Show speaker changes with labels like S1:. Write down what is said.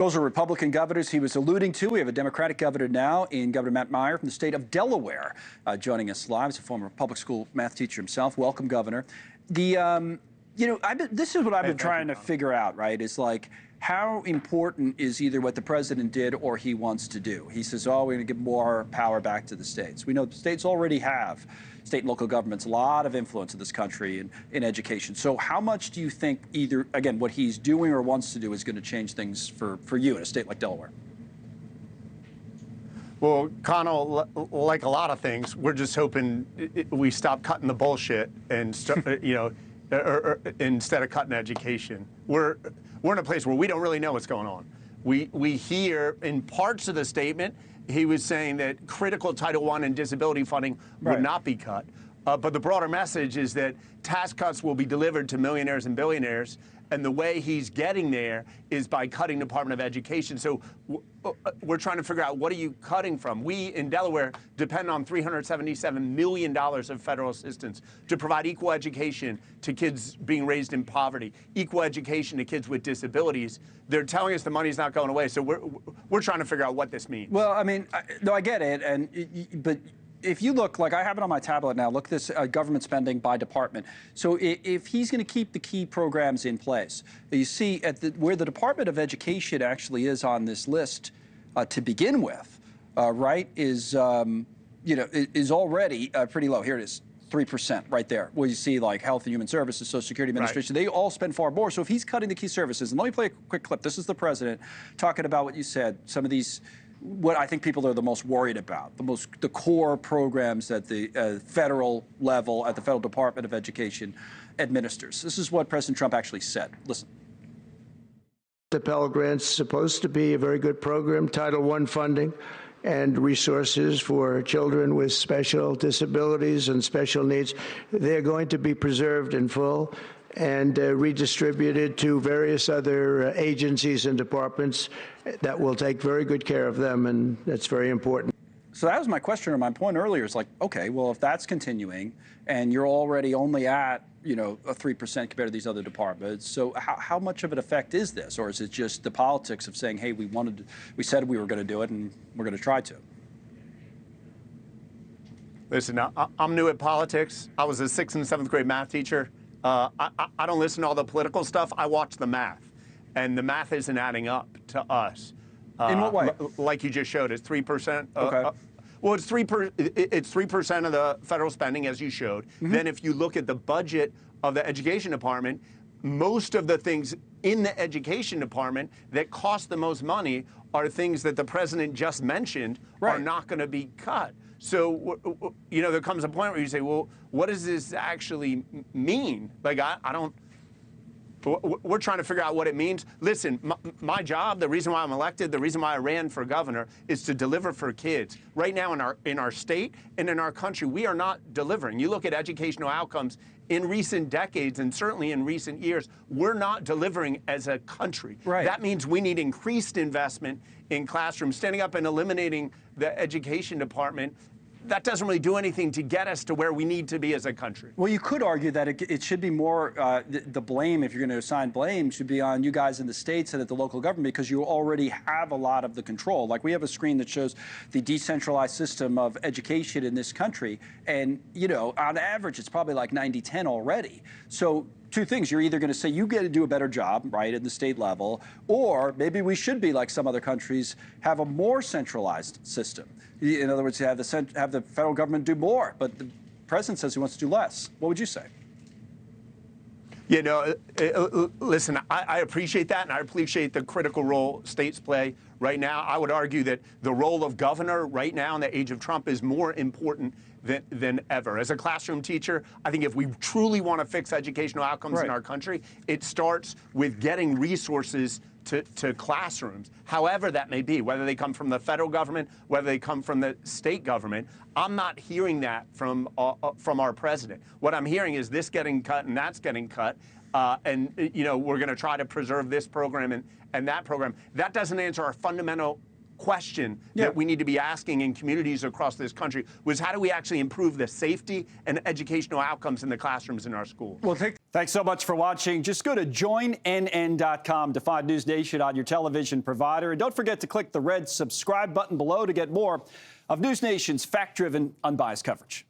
S1: Those are Republican governors he was alluding to. We have a Democratic governor now in Governor Matt Meyer from the state of Delaware joining us live. He's a former public school math teacher himself. Welcome, Governor. This is what I've been trying to figure out, right? Is like, how important is either what the president did or he wants to do? He says, oh, we're going to give more power back to the states. We know the states already have, state and local governments, a lot of influence in this country in education. So how much do you think either, again, what he's doing or wants to do is going to change things for you in a state like Delaware?
S2: Well, Connell, like a lot of things, we're just hoping we stop cutting the bullshit and, instead of cutting education. We're in a place where we don't really know what's going on. We hear in parts of the statement, he was saying that critical Title I and disability funding would not be cut. But the broader message is that tax cuts will be delivered to millionaires and billionaires. And the way he's getting there is by cutting Department of Education. So we're trying to figure out, what are you cutting from? We in Delaware depend on $377 million of federal assistance to provide equal education to kids being raised in poverty, equal education to kids with disabilities. They're telling us the money's not going away. So we're trying to figure out what this means.
S1: Well, I mean, no, I get it. But if you look, like I have it on my tablet now, look at this government spending by department. So if he's going to keep the key programs in place, you see at where the Department of Education actually is on this list to begin with, right, is already pretty low. Here it is, 3% right there, where you see like Health and Human Services, Social Security Administration, they all spend far more. So if he's cutting the key services, and let me play a quick clip. This is the president talking about what you said, some of these, what I think people are the most worried about, the core programs that the federal level, at the Federal Department of Education administers. This is what President Trump actually said. Listen.
S3: The Pell Grant's supposed to be a very good program, Title I funding and resources for children with special disabilities and special needs. They're going to be preserved in full and redistributed to various other agencies and departments that will take very good care of them, and that's very important.
S1: So that was my question, or my point earlier, is like, okay, well, if that's continuing and you're already only at, a 3% compared to these other departments, so how much of an effect is this? Or is it just the politics of saying, hey, we said we were going to do it and we're going to try to?
S2: Listen, I'm new at politics. I was a 6th and 7th grade math teacher. I don't listen to all the political stuff. I watch the math, and the math isn't adding up to us.
S1: In what way?
S2: Like you just showed, it's 3%.
S1: Okay.
S2: Well, it's 3% of the federal spending, as you showed. Mm-hmm. Then if you look at the budget of the Education Department, most of the things in the Education Department that cost the most money are things that the president just mentioned are not going to be cut. So, there comes a point where you say, well, what does this actually mean? Like, I don't, we're trying to figure out what it means. Listen, my job, the reason why I'm elected, the reason why I ran for governor, is to deliver for kids. Right now in our state and in our country, we are not delivering. You look at educational outcomes in recent decades, and certainly in recent years, we're not delivering as a country. Right. That means we need increased investment in classrooms. Standing up and eliminating the Education Department, that doesn't really do anything to get us to where we need to be as a country.
S1: Well, you could argue that it should be more, the blame, if you're going to assign blame, should be on you guys in the states and at the local government, because you already have a lot of the control. Like, we have a screen that shows the decentralized system of education in this country, and, on average, it's probably like 90-10 already. So two things. You're either going to say you get to do a better job, right, at the state level, or maybe we should be like some other countries, have a more centralized system. In other words, have the federal government do more, but the president says he wants to do less. What would you say?
S2: Listen, I appreciate that, and I appreciate the critical role states play right now. I would argue that the role of governor right now in the age of Trump is more important than ever. As a classroom teacher, I think if we truly want to fix educational outcomes in our country, it starts with getting resources to classrooms, however that may be, whether they come from the federal government, whether they come from the state government. I'm not hearing that from our president. What I'm hearing is this getting cut and that's getting cut, and we're going to try to preserve this program and that program. That doesn't answer our fundamental question that we need to be asking in communities across this country, was how do we actually improve the safety and educational outcomes in the classrooms in our schools?
S1: Well, Thanks so much for watching. Just go to joinnn.com to find News Nation on your television provider. And don't forget to click the red subscribe button below to get more of News Nation's fact-driven, unbiased coverage.